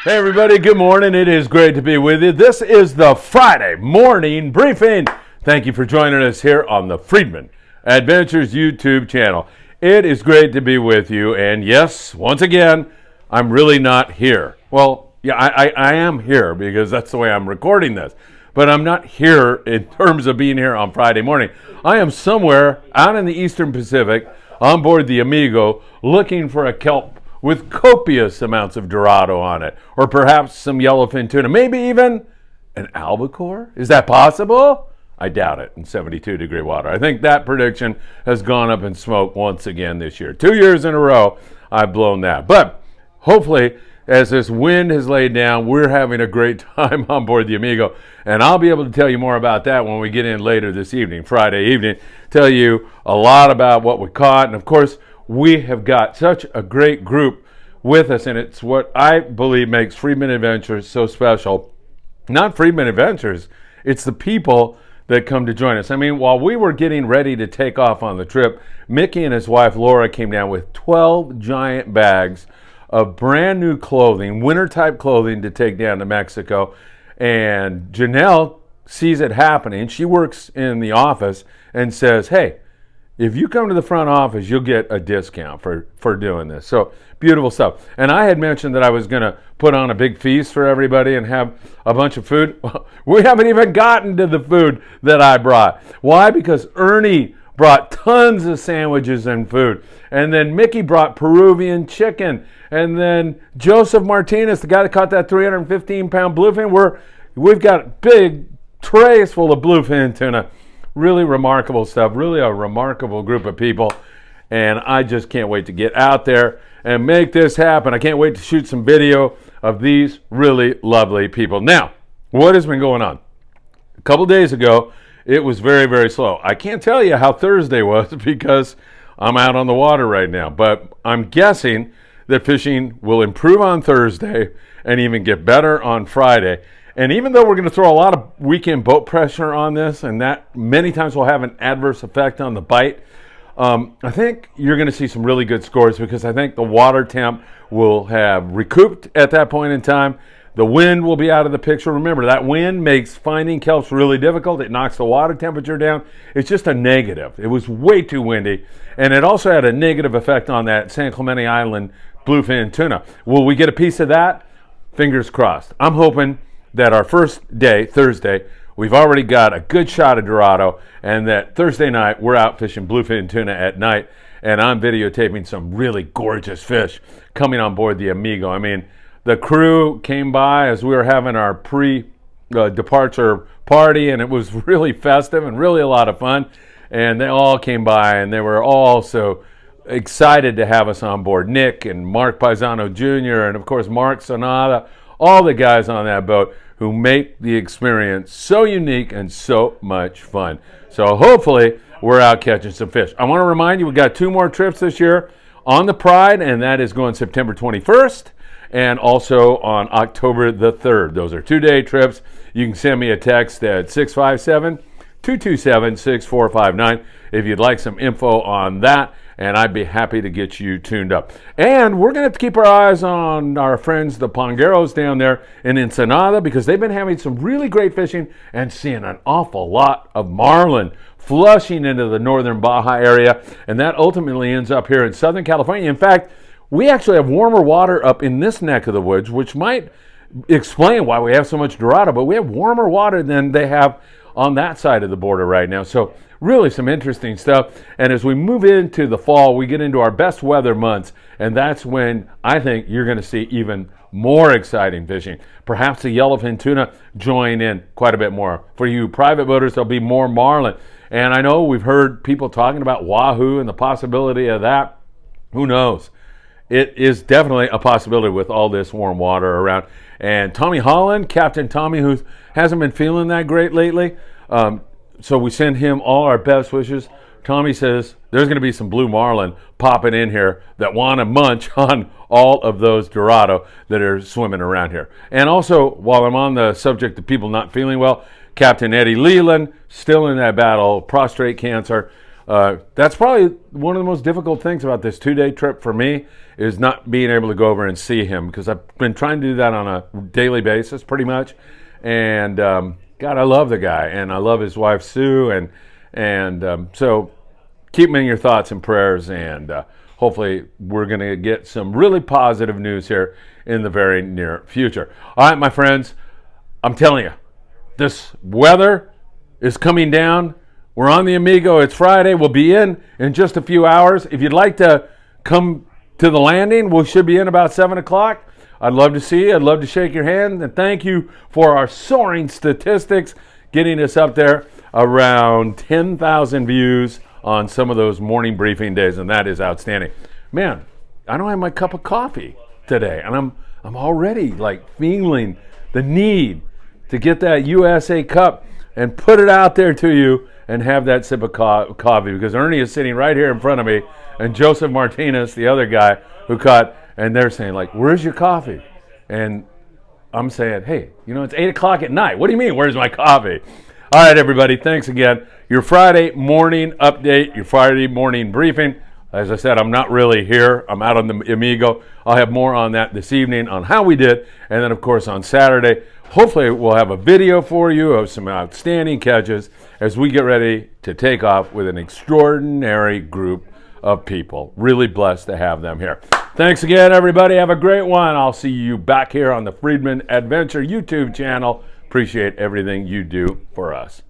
Hey everybody, good morning. It is great to be with you. This is the Friday morning briefing. Thank you for joining us here on the Friedman Adventures YouTube channel. It is great to be with you, and yes, once again, I'm really not here. Well, yeah, I am here because that's the way I'm recording this, but I'm not here in terms of being here on Friday morning. I am somewhere out in the Eastern Pacific on board the Amigo looking for a kelp with copious amounts of Dorado on it, or perhaps some yellowfin tuna, maybe even an albacore. Is that possible? I doubt it in 72-degree water. I think that prediction has gone up in smoke once again this year. 2 years in a row, I've blown that. But hopefully, as this wind has laid down, we're having a great time on board the Amigo. And I'll be able to tell you more about that when we get in later this evening, Friday evening, tell you a lot about what we caught. And of course, we have got such a great group with us, and it's what I believe makes Friedman Adventures so special. Not Friedman Adventures, it's the people that come to join us. I mean, while we were getting ready to take off on the trip, Mickey and his wife Laura came down with 12 giant bags of brand new clothing, winter type clothing to take down to Mexico. And Janelle sees it happening. She works in the office and says, hey, if you come to the front office, you'll get a discount for doing this. So beautiful stuff. And I had mentioned that I was going to put on a big feast for everybody and have a bunch of food. We haven't even gotten to the food that I brought. Why? Because Ernie brought tons of sandwiches and food. And then Mickey brought Peruvian chicken. And then Joseph Martinez, the guy that caught that 315-pound bluefin, we've got big trays full of bluefin tuna. Really remarkable stuff, really a remarkable group of people, and I just can't wait to get out there and make this happen. I can't wait to shoot some video of these really lovely people. Now, what has been going on? A couple days ago, it was very, very slow. I can't tell you how Thursday was because I'm out on the water right now, but I'm guessing that fishing will improve on Thursday and even get better on Friday. And even though we're going to throw a lot of weekend boat pressure on this, and that many times will have an adverse effect on the bite, I think you're going to see some really good scores because I think the water temp will have recouped at that point in time. The wind will be out of the picture. Remember, that wind makes finding kelps really difficult. It knocks the water temperature down. It's just a negative. It was way too windy. And it also had a negative effect on that San Clemente Island bluefin tuna. Will we get a piece of that? Fingers crossed. I'm hoping that our first day, Thursday, we've already got a good shot of Dorado, and that Thursday night we're out fishing bluefin tuna at night, and I'm videotaping some really gorgeous fish coming on board the Amigo. I mean, the crew came by as we were having our pre-departure party, and it was really festive and really a lot of fun, and they all came by, and they were all so excited to have us on board. Nick and Mark Paisano Jr., and of course Mark Sonata, all the guys on that boat who make the experience so unique and so much fun. So hopefully we're out catching some fish. I want to remind you, we've got 2 more trips this year on the Pride, and that is going September 21st and also on October the 3rd. Those are 2-day trips. You can send me a text at 657-227-6459 if you'd like some info on that, and I'd be happy to get you tuned up. And we're going to have to keep our eyes on our friends, the Pongueros down there in Ensenada, because they've been having some really great fishing and seeing an awful lot of marlin flushing into the northern Baja area, and that ultimately ends up here in Southern California. In fact, we actually have warmer water up in this neck of the woods, which might explain why we have so much Dorado, but we have warmer water than they have on that side of the border right now. So really some interesting stuff. And as we move into the fall, we get into our best weather months, and that's when I think you're going to see even more exciting fishing. Perhaps the yellowfin tuna join in quite a bit more. For you private boaters, there'll be more marlin. And I know we've heard people talking about wahoo and the possibility of that. Who knows? It is definitely a possibility with all this warm water around. And Tommy Holland, Captain Tommy, who hasn't been feeling that great lately, so we send him all our best wishes. Tommy says there's going to be some blue marlin popping in here that want to munch on all of those Dorado that are swimming around here. And also, while I'm on the subject of people not feeling well, Captain Eddie Leland, still in that battle, prostate cancer. That's probably one of the most difficult things about this 2-day trip for me is not being able to go over and see him, because I've been trying to do that on a daily basis pretty much. And God, I love the guy, and I love his wife Sue, and so keep me in your thoughts and prayers, and hopefully we're going to get some really positive news here in the very near future. All right, my friends, I'm telling you, this weather is coming down. We're on the Amigo. It's Friday. We'll be in just a few hours. If you'd like to come to the landing, we should be in about 7 o'clock. I'd love to see you. I'd love to shake your hand. And thank you for our soaring statistics, getting us up there around 10,000 views on some of those morning briefing days, and that is outstanding. Man, I don't have my cup of coffee today, and I'm already like feeling the need to get that USA cup and put it out there to you and have that sip of coffee, because Ernie is sitting right here in front of me, and Joseph Martinez, the other guy who caught, and they're saying like, where's your coffee? And I'm saying, hey, it's 8 o'clock at night. What do you mean, where's my coffee? All right, everybody, thanks again. Your Friday morning update, your Friday morning briefing. As I said, I'm not really here. I'm out on the Amigo. I'll have more on that this evening on how we did. And then, of course, on Saturday, hopefully we'll have a video for you of some outstanding catches as we get ready to take off with an extraordinary group of people. Really blessed to have them here. Thanks again, everybody. Have a great one. I'll see you back here on the Friedman Adventure YouTube channel. Appreciate everything you do for us.